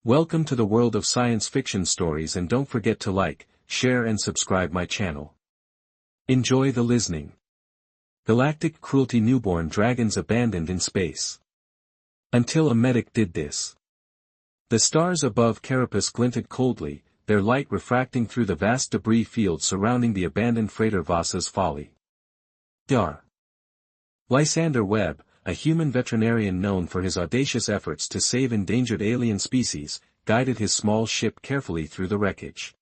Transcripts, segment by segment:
Welcome to the world of science fiction stories, and don't forget to like, share and subscribe my channel. Enjoy the listening. Galactic Cruelty. Newborn dragons abandoned in space. Until a medic did this. The stars above Carapace glinted coldly, their light refracting through the vast debris field surrounding the abandoned freighter Voss's Folly. Dar. Lysander Webb, a human veterinarian known for his audacious efforts to save endangered alien species, guided his small ship carefully through the wreckage.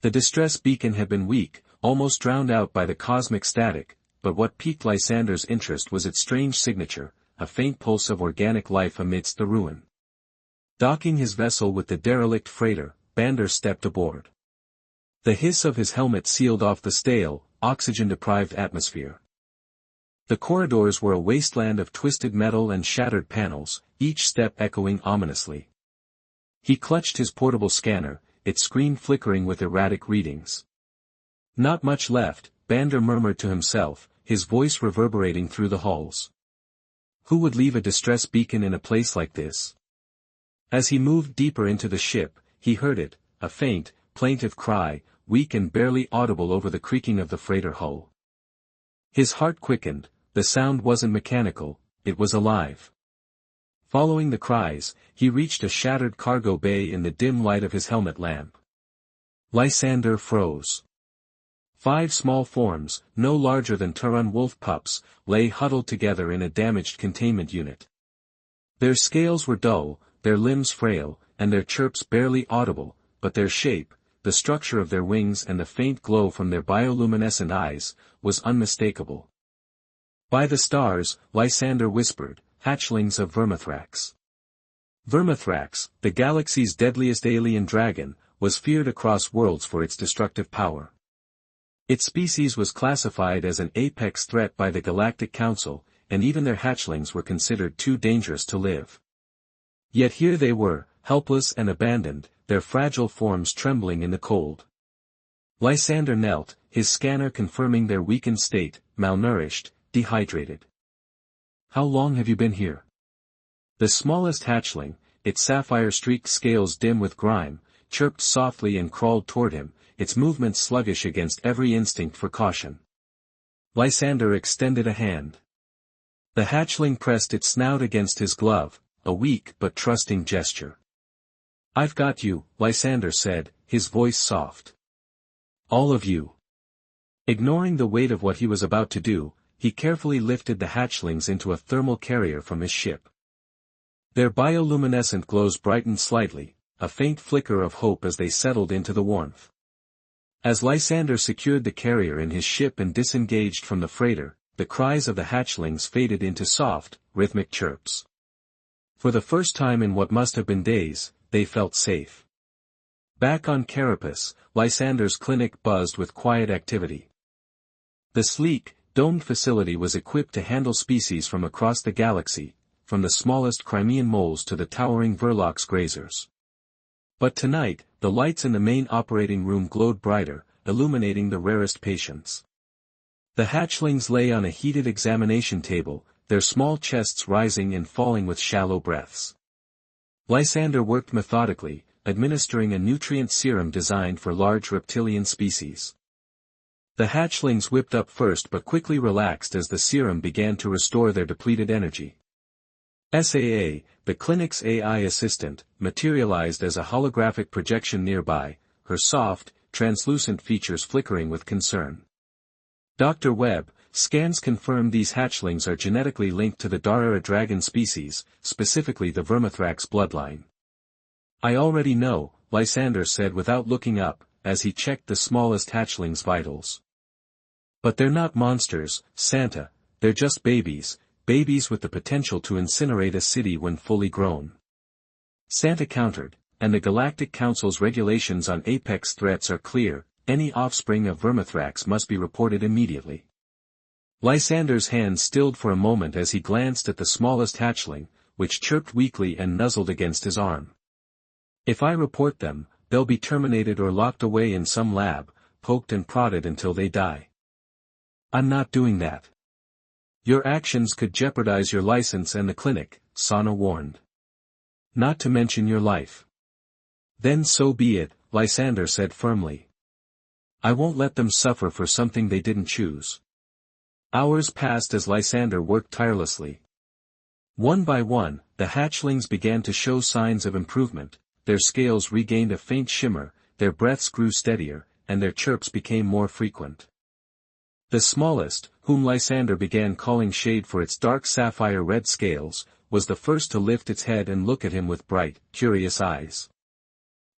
The distress beacon had been weak, almost drowned out by the cosmic static, but what piqued Lysander's interest was its strange signature, a faint pulse of organic life amidst the ruin. Docking his vessel with the derelict freighter, Bander stepped aboard. The hiss of his helmet sealed off the stale, oxygen-deprived atmosphere. The corridors were a wasteland of twisted metal and shattered panels, each step echoing ominously. He clutched his portable scanner, its screen flickering with erratic readings. Not much left, Bander murmured to himself, his voice reverberating through the halls. Who would leave a distress beacon in a place like this? As he moved deeper into the ship, he heard it, a faint, plaintive cry, weak and barely audible over the creaking of the freighter hull. His heart quickened. The sound wasn't mechanical, it was alive. Following the cries, he reached a shattered cargo bay in the dim light of his helmet lamp. Lysander froze. 5 small forms, no larger than Turan wolf pups, lay huddled together in a damaged containment unit. Their scales were dull, their limbs frail, and their chirps barely audible, but their shape, the structure of their wings and the faint glow from their bioluminescent eyes, was unmistakable. By the stars, Lysander whispered, hatchlings of Vermithrax. Vermithrax, the galaxy's deadliest alien dragon, was feared across worlds for its destructive power. Its species was classified as an apex threat by the Galactic Council, and even their hatchlings were considered too dangerous to live. Yet here they were, helpless and abandoned, their fragile forms trembling in the cold. Lysander knelt, his scanner confirming their weakened state, malnourished, dehydrated. How long have you been here? The smallest hatchling, its sapphire-streaked scales dim with grime, chirped softly and crawled toward him, its movements sluggish against every instinct for caution. Lysander extended a hand. The hatchling pressed its snout against his glove, a weak but trusting gesture. I've got you, Lysander said, his voice soft. All of you. Ignoring the weight of what he was about to do, he carefully lifted the hatchlings into a thermal carrier from his ship. Their bioluminescent glows brightened slightly, a faint flicker of hope as they settled into the warmth. As Lysander secured the carrier in his ship and disengaged from the freighter, the cries of the hatchlings faded into soft, rhythmic chirps. For the first time in what must have been days, they felt safe. Back on Carapace, Lysander's clinic buzzed with quiet activity. The sleek, domed facility was equipped to handle species from across the galaxy, from the smallest Crimean moles to the towering Verlox grazers. But tonight, the lights in the main operating room glowed brighter, illuminating the rarest patients. The hatchlings lay on a heated examination table, their small chests rising and falling with shallow breaths. Lysander worked methodically, administering a nutrient serum designed for large reptilian species. The hatchlings whipped up first but quickly relaxed as the serum began to restore their depleted energy. SAA, the clinic's AI assistant, materialized as a holographic projection nearby, her soft, translucent features flickering with concern. Dr. Webb, scans confirm these hatchlings are genetically linked to the Darera dragon species, specifically the Vermithrax bloodline. I already know, Lysander said without looking up, as he checked the smallest hatchling's vitals. But they're not monsters, Santa, they're just babies with the potential to incinerate a city when fully grown. Santa countered, and the Galactic Council's regulations on apex threats are clear, any offspring of Vermithrax must be reported immediately. Lysander's hand stilled for a moment as he glanced at the smallest hatchling, which chirped weakly and nuzzled against his arm. If I report them, they'll be terminated or locked away in some lab, poked and prodded until they die. I'm not doing that. Your actions could jeopardize your license and the clinic, Sana warned. Not to mention your life. Then so be it, Lysander said firmly. I won't let them suffer for something they didn't choose. Hours passed as Lysander worked tirelessly. One by one, the hatchlings began to show signs of improvement, their scales regained a faint shimmer, their breaths grew steadier, and their chirps became more frequent. The smallest, whom Lysander began calling Shade for its dark sapphire-red scales, was the first to lift its head and look at him with bright, curious eyes.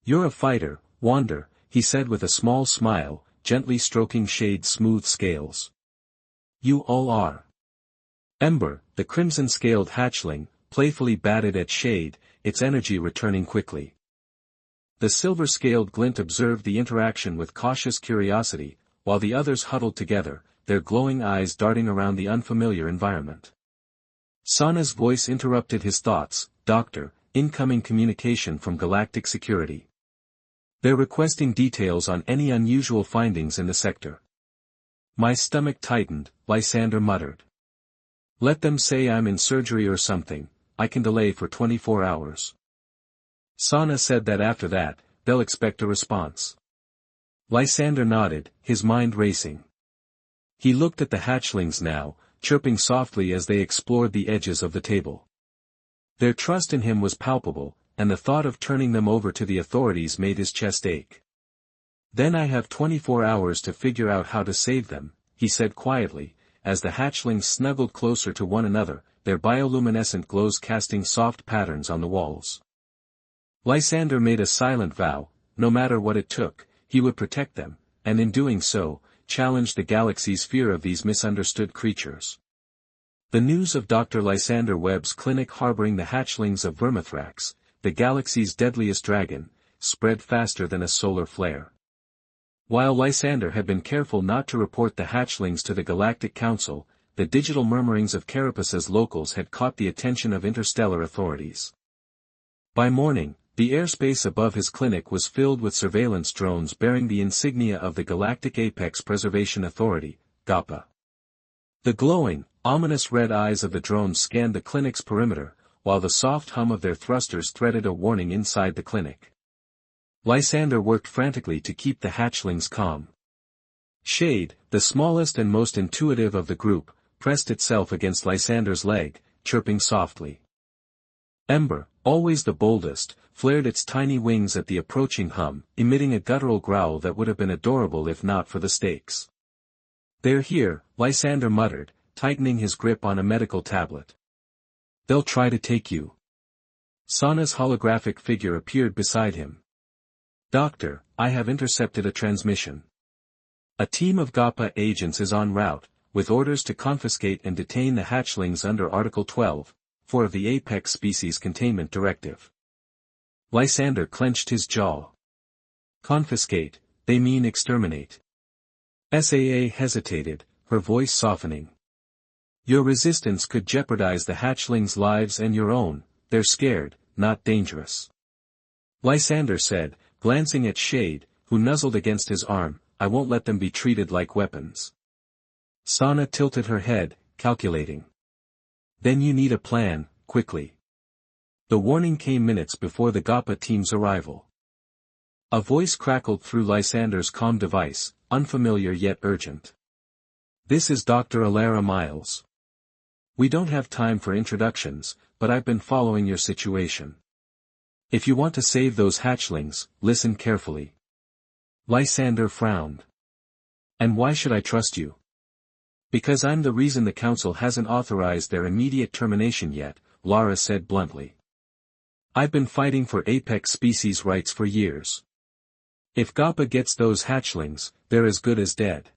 You're a fighter, Wander, he said with a small smile, gently stroking Shade's smooth scales. You all are. Ember, the crimson-scaled hatchling, playfully batted at Shade, its energy returning quickly. The silver-scaled Glint observed the interaction with cautious curiosity, while the others huddled together, their glowing eyes darting around the unfamiliar environment. Sana's voice interrupted his thoughts. Doctor, incoming communication from Galactic Security. They're requesting details on any unusual findings in the sector. My stomach tightened, Lysander muttered. Let them say I'm in surgery or something, I can delay for 24 hours. Sana said that after that, they'll expect a response. Lysander nodded, his mind racing. He looked at the hatchlings now, chirping softly as they explored the edges of the table. Their trust in him was palpable, and the thought of turning them over to the authorities made his chest ache. Then I have 24 hours to figure out how to save them, he said quietly, as the hatchlings snuggled closer to one another, their bioluminescent glows casting soft patterns on the walls. Lysander made a silent vow, no matter what it took, he would protect them, and in doing so, challenged the galaxy's fear of these misunderstood creatures. The news of Dr. Lysander Webb's clinic harboring the hatchlings of Vermithrax, the galaxy's deadliest dragon, spread faster than a solar flare. While Lysander had been careful not to report the hatchlings to the Galactic Council, the digital murmurings of Carapus's locals had caught the attention of interstellar authorities. By morning, the airspace above his clinic was filled with surveillance drones bearing the insignia of the Galactic Apex Preservation Authority, GAPA. The glowing, ominous red eyes of the drones scanned the clinic's perimeter, while the soft hum of their thrusters threaded a warning inside the clinic. Lysander worked frantically to keep the hatchlings calm. Shade, the smallest and most intuitive of the group, pressed itself against Lysander's leg, chirping softly. Ember, always the boldest, flared its tiny wings at the approaching hum, emitting a guttural growl that would have been adorable if not for the stakes. They're here, Lysander muttered, tightening his grip on a medical tablet. They'll try to take you. Sana's holographic figure appeared beside him. Doctor, I have intercepted a transmission. A team of GAPA agents is en route, with orders to confiscate and detain the hatchlings under Article 12, 4 of the Apex Species Containment Directive. Lysander clenched his jaw. Confiscate, they mean exterminate. SAA hesitated, her voice softening. Your resistance could jeopardize the hatchlings' lives and your own, they're scared, not dangerous. Lysander said, glancing at Shade, who nuzzled against his arm, I won't let them be treated like weapons. Sana tilted her head, calculating. Then you need a plan, quickly. The warning came minutes before the GAPA team's arrival. A voice crackled through Lysander's comm device, unfamiliar yet urgent. This is Dr. Alara Miles. We don't have time for introductions, but I've been following your situation. If you want to save those hatchlings, listen carefully. Lysander frowned. And why should I trust you? Because I'm the reason the Council hasn't authorized their immediate termination yet, Lara said bluntly. I've been fighting for Apex species rights for years. If GAPA gets those hatchlings, they're as good as dead.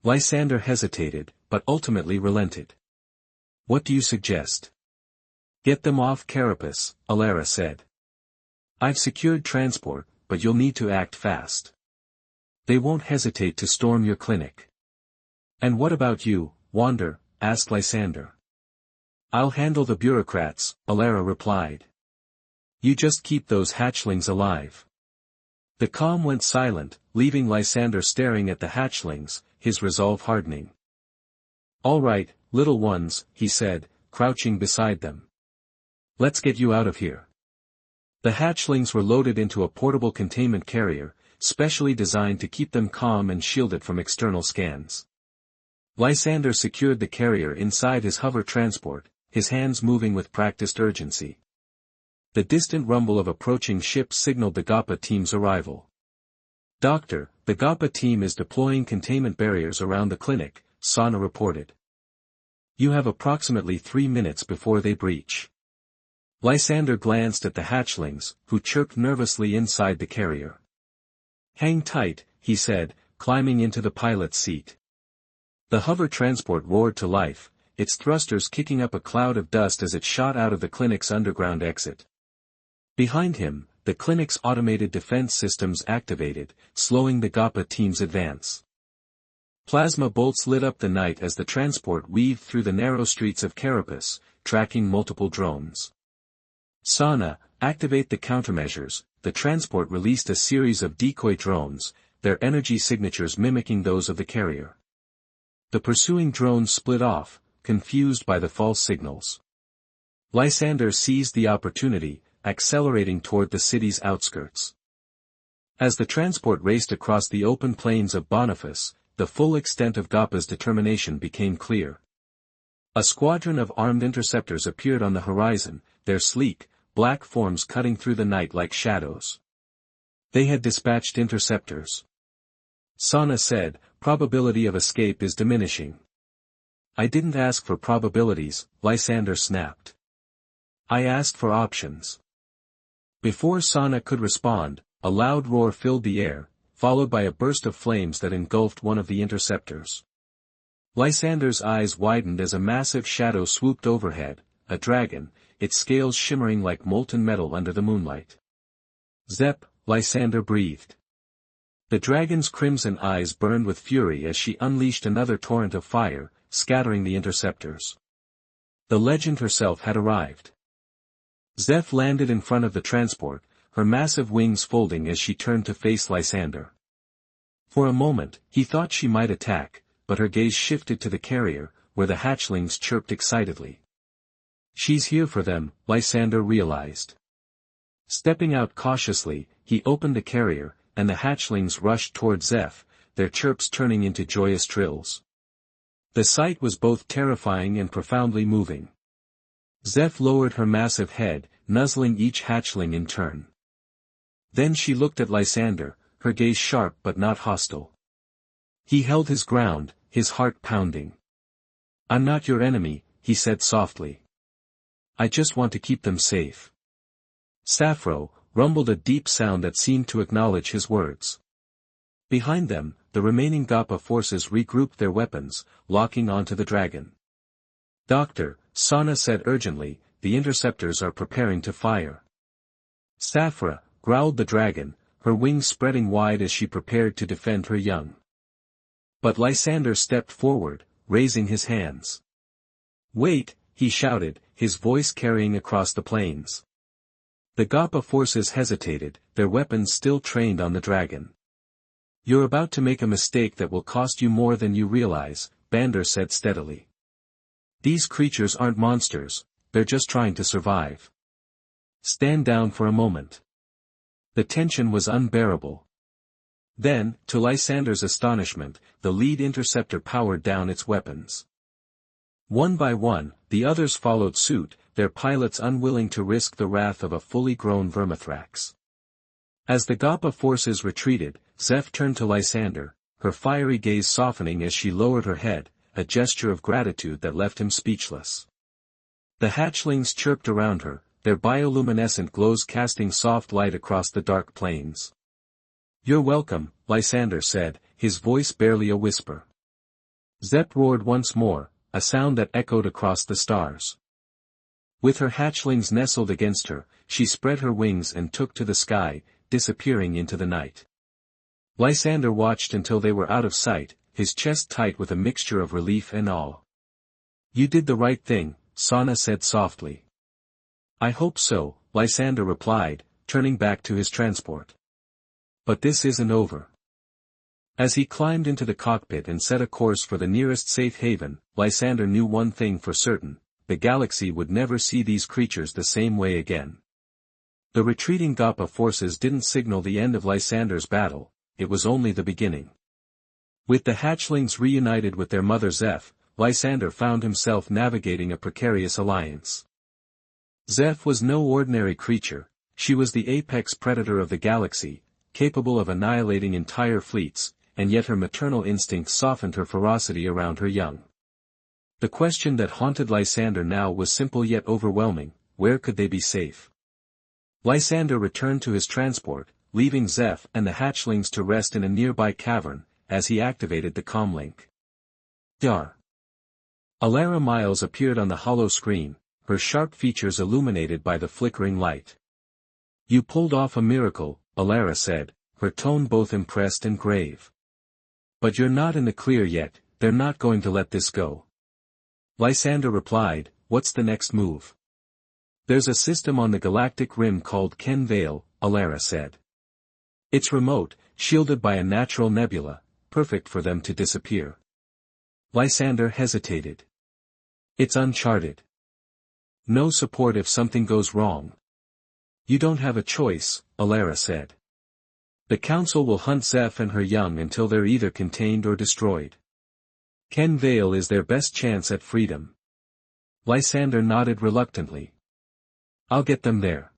Lysander hesitated, but ultimately relented. What do you suggest? Get them off Carapus, Alara said. I've secured transport, but you'll need to act fast. They won't hesitate to storm your clinic. And what about you, Wander? Asked Lysander. I'll handle the bureaucrats, Alara replied. You just keep those hatchlings alive. The comm went silent, leaving Lysander staring at the hatchlings, his resolve hardening. All right, little ones, he said, crouching beside them. Let's get you out of here. The hatchlings were loaded into a portable containment carrier, specially designed to keep them calm and shielded from external scans. Lysander secured the carrier inside his hover transport, his hands moving with practiced urgency. The distant rumble of approaching ships signaled the GAPA team's arrival. "Doctor, the GAPA team is deploying containment barriers around the clinic," Sana reported. "You have approximately 3 minutes before they breach." Lysander glanced at the hatchlings, who chirped nervously inside the carrier. "Hang tight," he said, climbing into the pilot's seat. The hover transport roared to life, its thrusters kicking up a cloud of dust as it shot out of the clinic's underground exit. Behind him, the clinic's automated defense systems activated, slowing the GAPA team's advance. Plasma bolts lit up the night as the transport weaved through the narrow streets of Carapace, tracking multiple drones. "Sana, activate the countermeasures." The transport released a series of decoy drones, their energy signatures mimicking those of the carrier. The pursuing drones split off, confused by the false signals. Lysander seized the opportunity, accelerating toward the city's outskirts. As the transport raced across the open plains of Boniface, the full extent of GAPA's determination became clear. A squadron of armed interceptors appeared on the horizon, their sleek, black forms cutting through the night like shadows. They had dispatched interceptors. Sana said, "Probability of escape is diminishing." "I didn't ask for probabilities," Lysander snapped. "I asked for options." Before Sana could respond, a loud roar filled the air, followed by a burst of flames that engulfed one of the interceptors. Lysander's eyes widened as a massive shadow swooped overhead, a dragon, its scales shimmering like molten metal under the moonlight. "Zep," Lysander breathed. The dragon's crimson eyes burned with fury as she unleashed another torrent of fire, scattering the interceptors. The legend herself had arrived. Zeph landed in front of the transport, her massive wings folding as she turned to face Lysander. For a moment, he thought she might attack, but her gaze shifted to the carrier, where the hatchlings chirped excitedly. "She's here for them," Lysander realized. Stepping out cautiously, he opened the carrier, and the hatchlings rushed toward Zeph, their chirps turning into joyous trills. The sight was both terrifying and profoundly moving. Zeph lowered her massive head, nuzzling each hatchling in turn. Then she looked at Lysander, her gaze sharp but not hostile. He held his ground, his heart pounding. "I'm not your enemy," he said softly. "I just want to keep them safe." Sappho, rumbled a deep sound that seemed to acknowledge his words. Behind them, the remaining GAPA forces regrouped their weapons, locking onto the dragon. "Doctor," Sana said urgently, "the interceptors are preparing to fire." "Saphra," growled the dragon, her wings spreading wide as she prepared to defend her young. But Lysander stepped forward, raising his hands. "Wait," he shouted, his voice carrying across the plains. The GAPA forces hesitated, their weapons still trained on the dragon. "You're about to make a mistake that will cost you more than you realize," Bander said steadily. "These creatures aren't monsters, they're just trying to survive. Stand down for a moment." The tension was unbearable. Then, to Lysander's astonishment, the lead interceptor powered down its weapons. One by one, the others followed suit, their pilots unwilling to risk the wrath of a fully grown vermithrax. As the GAPA forces retreated, Zeph turned to Lysander, her fiery gaze softening as she lowered her head, a gesture of gratitude that left him speechless. The hatchlings chirped around her, their bioluminescent glows casting soft light across the dark plains. "You're welcome," Lysander said, his voice barely a whisper. Zep roared once more, a sound that echoed across the stars. With her hatchlings nestled against her, she spread her wings and took to the sky, disappearing into the night. Lysander watched until they were out of sight, his chest tight with a mixture of relief and awe. "You did the right thing," Sana said softly. "I hope so," Lysander replied, turning back to his transport. "But this isn't over." As he climbed into the cockpit and set a course for the nearest safe haven, Lysander knew one thing for certain: the galaxy would never see these creatures the same way again. The retreating Gappa forces didn't signal the end of Lysander's battle, it was only the beginning. With the hatchlings reunited with their mother Zeph, Lysander found himself navigating a precarious alliance. Zeph was no ordinary creature, she was the apex predator of the galaxy, capable of annihilating entire fleets, and yet her maternal instincts softened her ferocity around her young. The question that haunted Lysander now was simple yet overwhelming: where could they be safe? Lysander returned to his transport, leaving Zeph and the hatchlings to rest in a nearby cavern, as he activated the comlink. Dar. Alara Miles appeared on the hollow screen, her sharp features illuminated by the flickering light. "You pulled off a miracle," Alara said, her tone both impressed and grave. "But you're not in the clear yet, they're not going to let this go." Lysander replied, "What's the next move?" "There's a system on the galactic rim called Ken Vale," Alara said. "It's remote, shielded by a natural nebula, perfect for them to disappear." Lysander hesitated. "It's uncharted. No support if something goes wrong." "You don't have a choice," Alara said. "The Council will hunt Zeph and her young until they're either contained or destroyed. Ken Vale is their best chance at freedom." Lysander nodded reluctantly. "I'll get them there."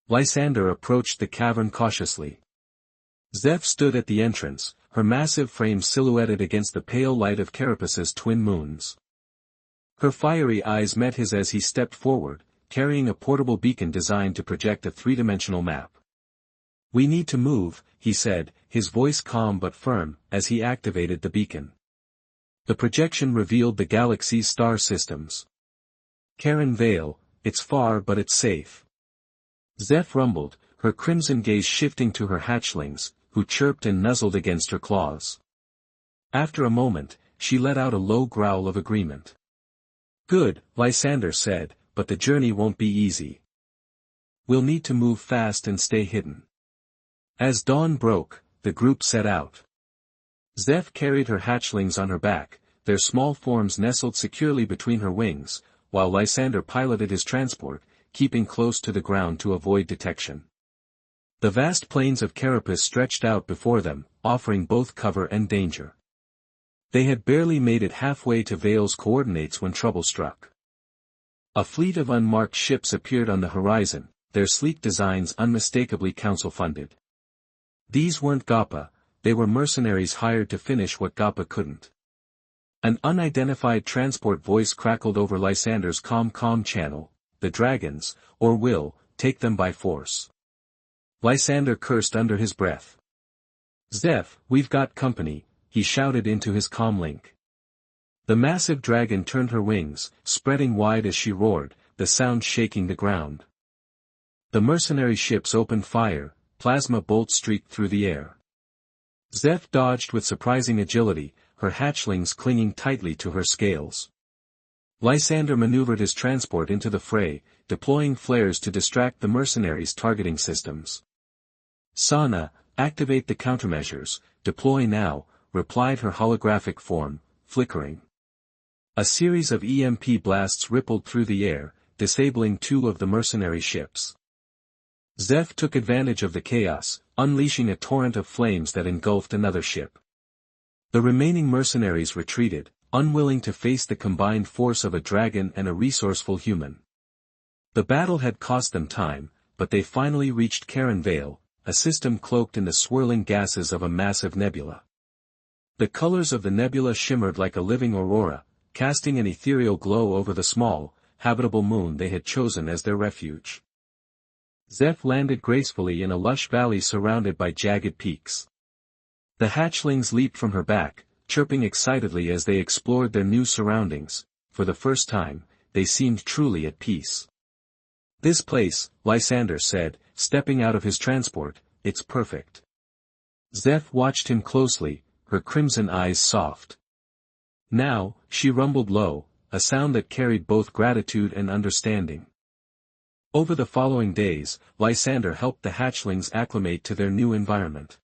Lysander approached the cavern cautiously. Zeph stood at the entrance, her massive frame silhouetted against the pale light of Carapus's twin moons. Her fiery eyes met his as he stepped forward, carrying a portable beacon designed to project a three-dimensional map. "We need to move," he said, his voice calm but firm, as he activated the beacon. The projection revealed the galaxy's star systems. "Karen Vale, it's far but it's safe." Zeph rumbled, her crimson gaze shifting to her hatchlings, who chirped and nuzzled against her claws. After a moment, she let out a low growl of agreement. "Good," Lysander said, "but the journey won't be easy. We'll need to move fast and stay hidden." As dawn broke, the group set out. Zeph carried her hatchlings on her back, their small forms nestled securely between her wings, while Lysander piloted his transport, keeping close to the ground to avoid detection. The vast plains of Carapus stretched out before them, offering both cover and danger. They had barely made it halfway to Vale's coordinates when trouble struck. A fleet of unmarked ships appeared on the horizon, their sleek designs unmistakably council-funded. These weren't Gappa, they were mercenaries hired to finish what Gappa couldn't. An unidentified transport voice crackled over Lysander's com channel: "The dragons, or will, take them by force." Lysander cursed under his breath. "Zeph, we've got company," he shouted into his comlink. The massive dragon turned her wings, spreading wide as she roared, the sound shaking the ground. The mercenary ships opened fire, plasma bolts streaked through the air. Zeph dodged with surprising agility, her hatchlings clinging tightly to her scales. Lysander maneuvered his transport into the fray, deploying flares to distract the mercenaries' targeting systems. "Sana, activate the countermeasures, deploy now," replied her holographic form, flickering. A series of EMP blasts rippled through the air, disabling two of the mercenary ships. Zeph took advantage of the chaos, unleashing a torrent of flames that engulfed another ship. The remaining mercenaries retreated, unwilling to face the combined force of a dragon and a resourceful human. The battle had cost them time, but they finally reached Karen Vale, a system cloaked in the swirling gases of a massive nebula. The colors of the nebula shimmered like a living aurora, casting an ethereal glow over the small, habitable moon they had chosen as their refuge. Zeph landed gracefully in a lush valley surrounded by jagged peaks. The hatchlings leaped from her back, chirping excitedly as they explored their new surroundings. For the first time, they seemed truly at peace. "This place," Lysander said, stepping out of his transport, "it's perfect." Zeph watched him closely, her crimson eyes soft. "Now," she rumbled low, a sound that carried both gratitude and understanding. Over the following days, Lysander helped the hatchlings acclimate to their new environment.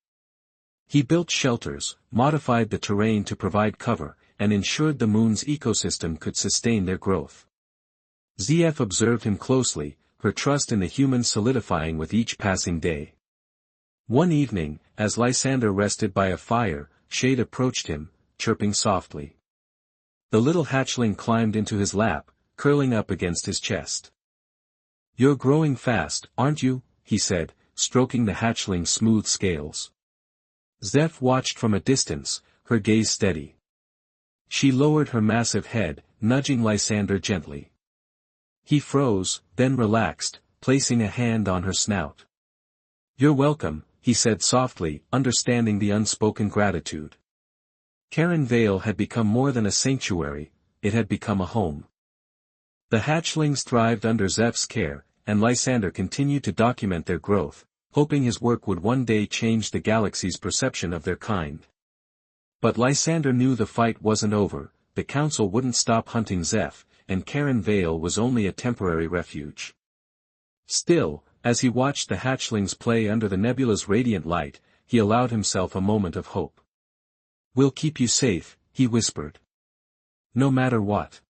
He built shelters, modified the terrain to provide cover, and ensured the moon's ecosystem could sustain their growth. Zeph observed him closely, her trust in the humans solidifying with each passing day. One evening, as Lysander rested by a fire, Shade approached him, chirping softly. The little hatchling climbed into his lap, curling up against his chest. "You're growing fast, aren't you?" he said, stroking the hatchling's smooth scales. Zeph watched from a distance, her gaze steady. She lowered her massive head, nudging Lysander gently. He froze, then relaxed, placing a hand on her snout. "You're welcome," he said softly, understanding the unspoken gratitude. Karen Vale had become more than a sanctuary, it had become a home. The hatchlings thrived under Zeph's care, and Lysander continued to document their growth, hoping his work would one day change the galaxy's perception of their kind. But Lysander knew the fight wasn't over, the Council wouldn't stop hunting Zeph, and Karen Vale was only a temporary refuge. Still, as he watched the hatchlings play under the nebula's radiant light, he allowed himself a moment of hope. "We'll keep you safe," he whispered. "No matter what."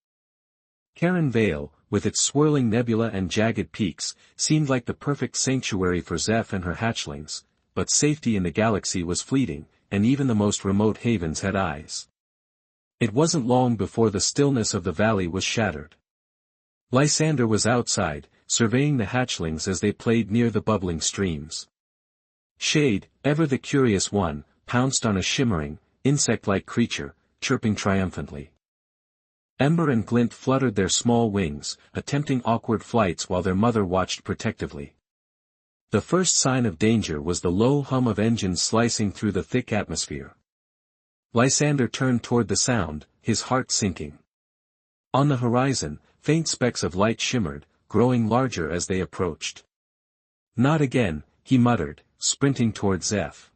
Karen Vale, with its swirling nebula and jagged peaks, seemed like the perfect sanctuary for Zeph and her hatchlings, but safety in the galaxy was fleeting, and even the most remote havens had eyes. It wasn't long before the stillness of the valley was shattered. Lysander was outside, surveying the hatchlings as they played near the bubbling streams. Shade, ever the curious one, pounced on a shimmering, insect-like creature, chirping triumphantly. Ember and Glint fluttered their small wings, attempting awkward flights while their mother watched protectively. The first sign of danger was the low hum of engines slicing through the thick atmosphere. Lysander turned toward the sound, his heart sinking. On the horizon, faint specks of light shimmered, growing larger as they approached. "Not again," he muttered, sprinting toward Zeph.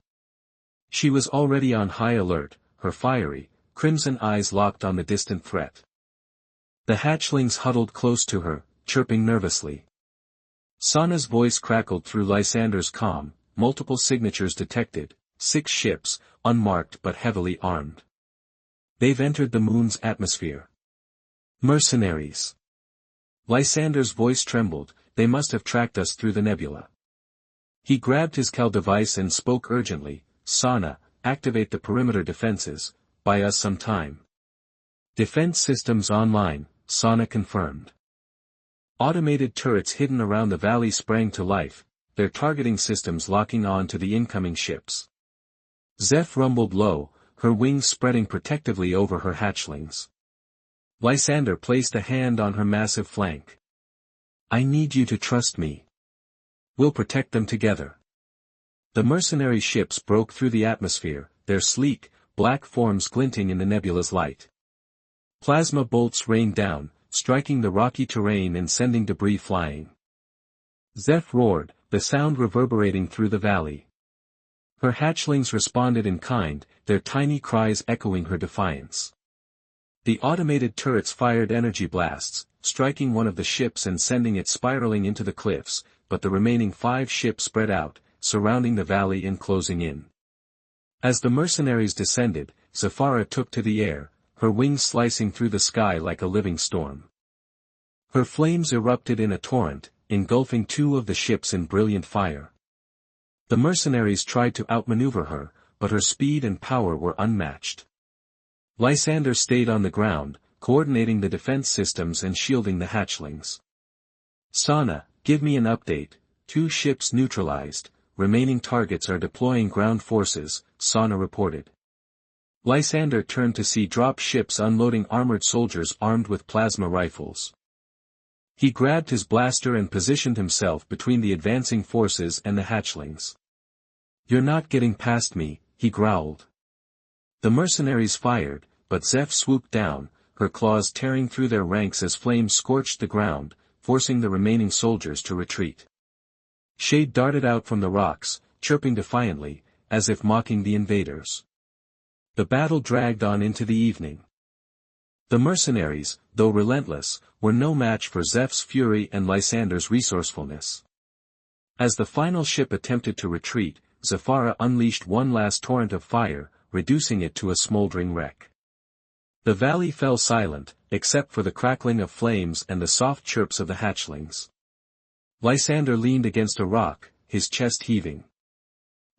She was already on high alert, her fiery, crimson eyes locked on the distant threat. The hatchlings huddled close to her, chirping nervously. Sana's voice crackled through Lysander's calm, multiple signatures detected, 6 ships, unmarked but heavily armed. "They've entered the moon's atmosphere. Mercenaries." Lysander's voice trembled, "They must have tracked us through the nebula." He grabbed his Cal device and spoke urgently, "Sana, activate the perimeter defenses, buy us some time." "Defense systems online," Sana confirmed. Automated turrets hidden around the valley sprang to life, their targeting systems locking on to the incoming ships. Zeph rumbled low, her wings spreading protectively over her hatchlings. Lysander placed a hand on her massive flank. "I need you to trust me. We'll protect them together." The mercenary ships broke through the atmosphere, their sleek, black forms glinting in the nebula's light. Plasma bolts rained down, striking the rocky terrain and sending debris flying. Zeph roared, the sound reverberating through the valley. Her hatchlings responded in kind, their tiny cries echoing her defiance. The automated turrets fired energy blasts, striking one of the ships and sending it spiraling into the cliffs, but the remaining 5 ships spread out, surrounding the valley and closing in. As the mercenaries descended, Zafara took to the air, her wings slicing through the sky like a living storm. Her flames erupted in a torrent, engulfing 2 of the ships in brilliant fire. The mercenaries tried to outmaneuver her, but her speed and power were unmatched. Lysander stayed on the ground, coordinating the defense systems and shielding the hatchlings. "Sana, give me an update. 2 ships neutralized, remaining targets are deploying ground forces," Sana reported. Lysander turned to see drop ships unloading armored soldiers armed with plasma rifles. He grabbed his blaster and positioned himself between the advancing forces and the hatchlings. "You're not getting past me," he growled. The mercenaries fired, but Zeph swooped down, her claws tearing through their ranks as flames scorched the ground, forcing the remaining soldiers to retreat. Shade darted out from the rocks, chirping defiantly, as if mocking the invaders. The battle dragged on into the evening. The mercenaries, though relentless, were no match for Zeph's fury and Lysander's resourcefulness. As the final ship attempted to retreat, Zafara unleashed one last torrent of fire, reducing it to a smoldering wreck. The valley fell silent, except for the crackling of flames and the soft chirps of the hatchlings. Lysander leaned against a rock, his chest heaving.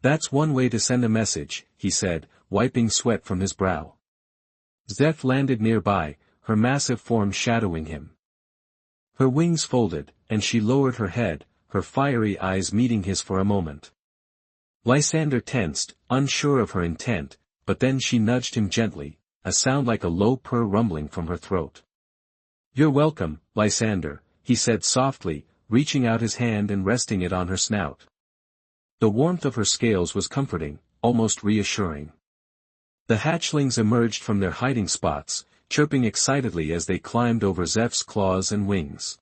"That's one way to send a message," he said, wiping sweat from his brow. Zeph landed nearby, her massive form shadowing him. Her wings folded, and she lowered her head, her fiery eyes meeting his for a moment. Lysander tensed, unsure of her intent, but then she nudged him gently, a sound like a low purr rumbling from her throat. "You're welcome, Lysander," he said softly, reaching out his hand and resting it on her snout. The warmth of her scales was comforting, almost reassuring. The hatchlings emerged from their hiding spots, chirping excitedly as they climbed over Zeph's claws and wings.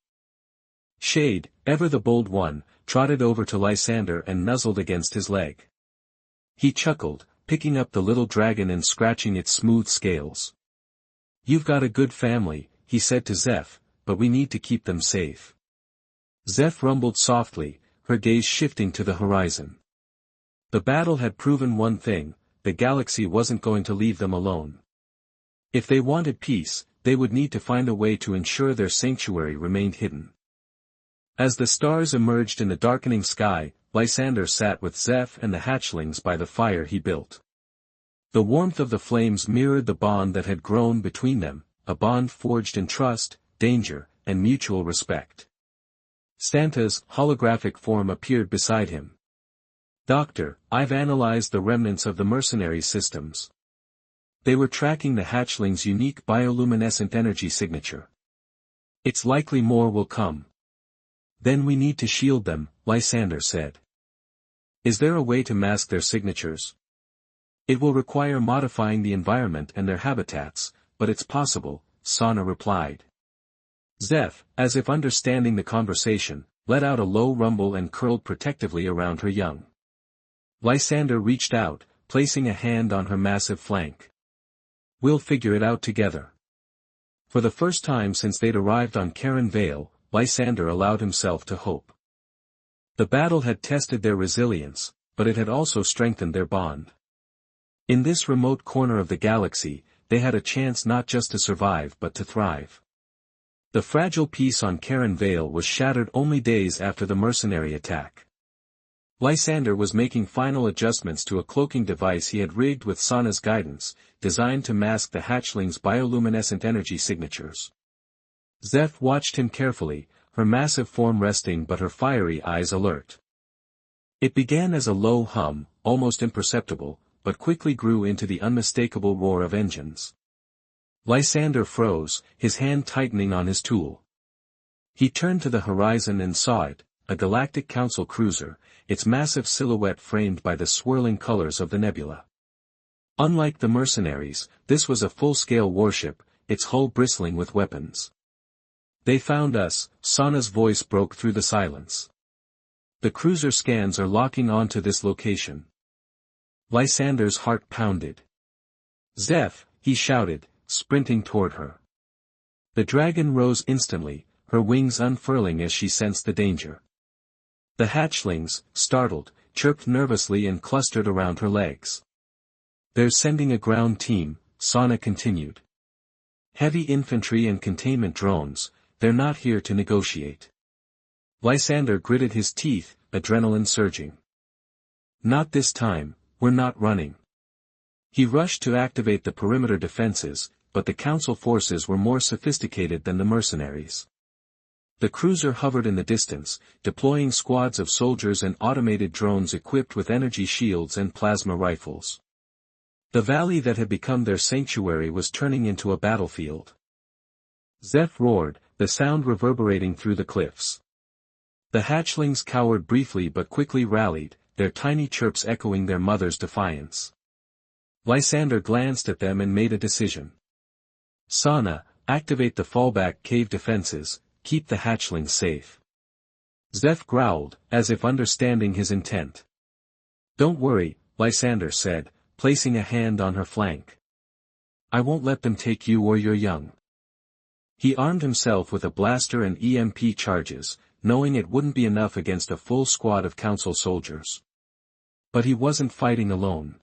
Shade, ever the bold one, trotted over to Lysander and nuzzled against his leg. He chuckled, picking up the little dragon and scratching its smooth scales. "You've got a good family," he said to Zeph, "but we need to keep them safe." Zeph rumbled softly, her gaze shifting to the horizon. The battle had proven one thing: the galaxy wasn't going to leave them alone. If they wanted peace, they would need to find a way to ensure their sanctuary remained hidden. As the stars emerged in the darkening sky, Lysander sat with Zeph and the hatchlings by the fire he built. The warmth of the flames mirrored the bond that had grown between them, a bond forged in trust, danger, and mutual respect. Santa's holographic form appeared beside him. "Doctor, I've analyzed the remnants of the mercenary systems. They were tracking the hatchling's unique bioluminescent energy signature. It's likely more will come." "Then we need to shield them," Lysander said. "Is there a way to mask their signatures?" "It will require modifying the environment and their habitats, but it's possible," Sana replied. Zeph, as if understanding the conversation, let out a low rumble and curled protectively around her young. Lysander reached out, placing a hand on her massive flank. "We'll figure it out together." For the first time since they'd arrived on Karen Vale, Lysander allowed himself to hope. The battle had tested their resilience, but it had also strengthened their bond. In this remote corner of the galaxy, they had a chance not just to survive but to thrive. The fragile peace on Karen Vale was shattered only days after the mercenary attack. Lysander was making final adjustments to a cloaking device he had rigged with Sana's guidance, designed to mask the hatchling's bioluminescent energy signatures. Zeph watched him carefully, her massive form resting but her fiery eyes alert. It began as a low hum, almost imperceptible, but quickly grew into the unmistakable roar of engines. Lysander froze, his hand tightening on his tool. He turned to the horizon and saw it, a Galactic Council cruiser, its massive silhouette framed by the swirling colors of the nebula. Unlike the mercenaries, this was a full-scale warship, its hull bristling with weapons. "They found us," Sana's voice broke through the silence. "The cruiser scans are locking onto this location." Lysander's heart pounded. "Zeph," he shouted, sprinting toward her. The dragon rose instantly, her wings unfurling as she sensed the danger. The hatchlings, startled, chirped nervously and clustered around her legs. "They're sending a ground team," Sana continued. "Heavy infantry and containment drones, they're not here to negotiate." Lysander gritted his teeth, adrenaline surging. "Not this time, we're not running." He rushed to activate the perimeter defenses, but the Council forces were more sophisticated than the mercenaries. The cruiser hovered in the distance, deploying squads of soldiers and automated drones equipped with energy shields and plasma rifles. The valley that had become their sanctuary was turning into a battlefield. Zeph roared, the sound reverberating through the cliffs. The hatchlings cowered briefly but quickly rallied, their tiny chirps echoing their mother's defiance. Lysander glanced at them and made a decision. "Sana, activate the fallback cave defenses, keep the hatchlings safe." Zeph growled, as if understanding his intent. "Don't worry," Lysander said, placing a hand on her flank. "I won't let them take you or your young." He armed himself with a blaster and EMP charges, knowing it wouldn't be enough against a full squad of Council soldiers. But he wasn't fighting alone.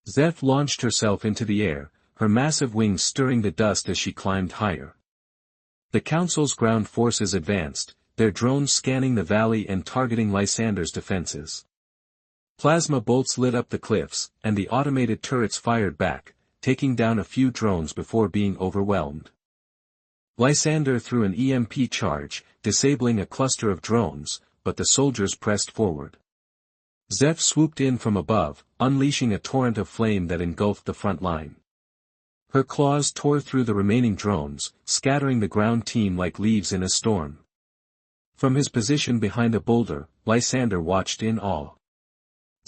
Zeph launched herself into the air, her massive wings stirring the dust as she climbed higher. The Council's ground forces advanced, their drones scanning the valley and targeting Lysander's defenses. Plasma bolts lit up the cliffs, and the automated turrets fired back, taking down a few drones before being overwhelmed. Lysander threw an EMP charge, disabling a cluster of drones, but the soldiers pressed forward. Zeph swooped in from above, unleashing a torrent of flame that engulfed the front line. Her claws tore through the remaining drones, scattering the ground team like leaves in a storm. From his position behind a boulder, Lysander watched in awe.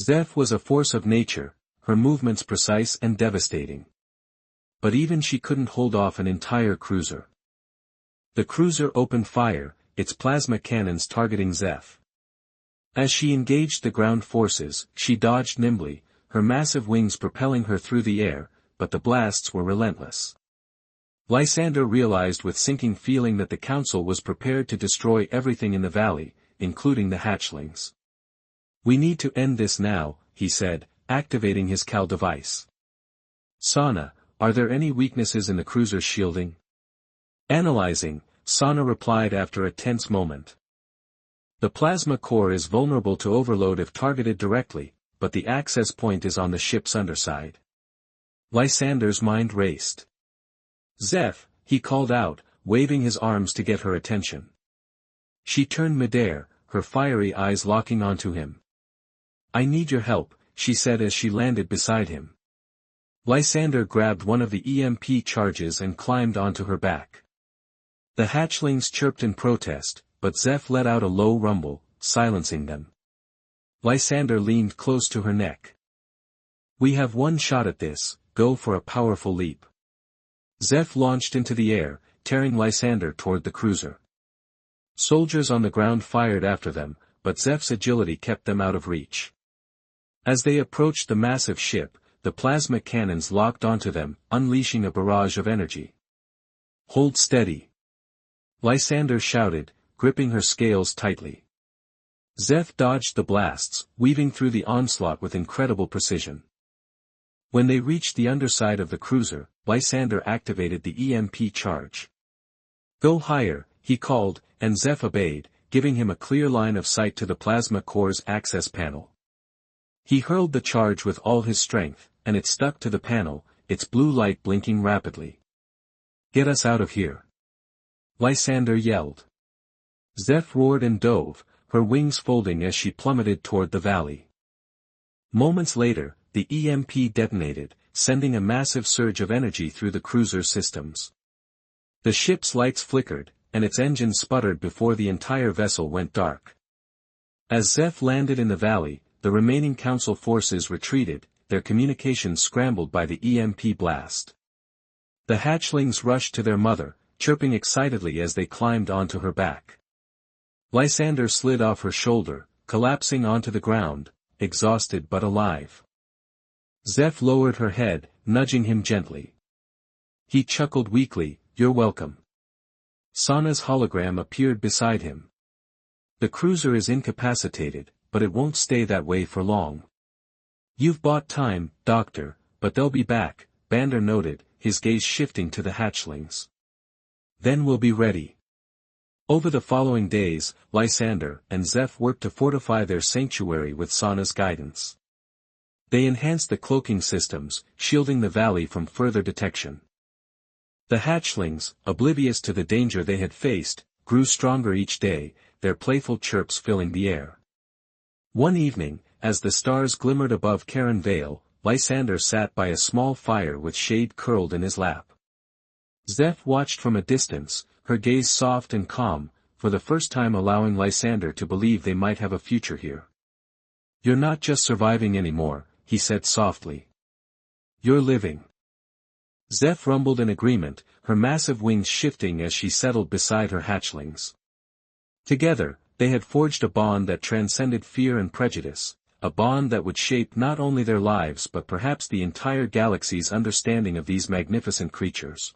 Zeph was a force of nature, her movements precise and devastating. But even she couldn't hold off an entire cruiser. The cruiser opened fire, its plasma cannons targeting Zeph. As she engaged the ground forces, she dodged nimbly, her massive wings propelling her through the air, but the blasts were relentless. Lysander realized with sinking feeling that the Council was prepared to destroy everything in the valley, including the hatchlings. "We need to end this now," he said, activating his Cal device. "Sana, are there any weaknesses in the cruiser's shielding?" "Analyzing," Sana replied after a tense moment. "The plasma core is vulnerable to overload if targeted directly, but the access point is on the ship's underside." Lysander's mind raced. "Zeph," he called out, waving his arms to get her attention. She turned midair, her fiery eyes locking onto him. "I need your help," she said as she landed beside him. Lysander grabbed one of the EMP charges and climbed onto her back. The hatchlings chirped in protest, but Zeph let out a low rumble, silencing them. Lysander leaned close to her neck. "We have one shot at this, go for a powerful leap." Zeph launched into the air, tearing Lysander toward the cruiser. Soldiers on the ground fired after them, but Zeph's agility kept them out of reach. As they approached the massive ship, the plasma cannons locked onto them, unleashing a barrage of energy. "Hold steady," Lysander shouted, gripping her scales tightly. Zeph dodged the blasts, weaving through the onslaught with incredible precision. When they reached the underside of the cruiser, Lysander activated the EMP charge. "Go higher," he called, and Zeph obeyed, giving him a clear line of sight to the plasma core's access panel. He hurled the charge with all his strength, and it stuck to the panel, its blue light blinking rapidly. "Get us out of here," Lysander yelled. Zeph roared and dove, her wings folding as she plummeted toward the valley. Moments later, the EMP detonated, sending a massive surge of energy through the cruiser's systems. The ship's lights flickered, and its engines sputtered before the entire vessel went dark. As Zeph landed in the valley, the remaining Council forces retreated, their communications scrambled by the EMP blast. The hatchlings rushed to their mother, chirping excitedly as they climbed onto her back. Lysander slid off her shoulder, collapsing onto the ground, exhausted but alive. Zeph lowered her head, nudging him gently. He chuckled weakly, "You're welcome." Sana's hologram appeared beside him. "The cruiser is incapacitated, but it won't stay that way for long." "You've bought time, Doctor, but they'll be back," Bander noted, his gaze shifting to the hatchlings. "Then we'll be ready." Over the following days, Lysander and Zeph worked to fortify their sanctuary with Sana's guidance. They enhanced the cloaking systems, shielding the valley from further detection. The hatchlings, oblivious to the danger they had faced, grew stronger each day, their playful chirps filling the air. One evening, as the stars glimmered above Karen Vale, Lysander sat by a small fire with Shade curled in his lap. Zeph watched from a distance, her gaze soft and calm, for the first time allowing Lysander to believe they might have a future here. "You're not just surviving anymore," he said softly. "You're living." Zeph rumbled in agreement, her massive wings shifting as she settled beside her hatchlings. Together, they had forged a bond that transcended fear and prejudice, a bond that would shape not only their lives but perhaps the entire galaxy's understanding of these magnificent creatures.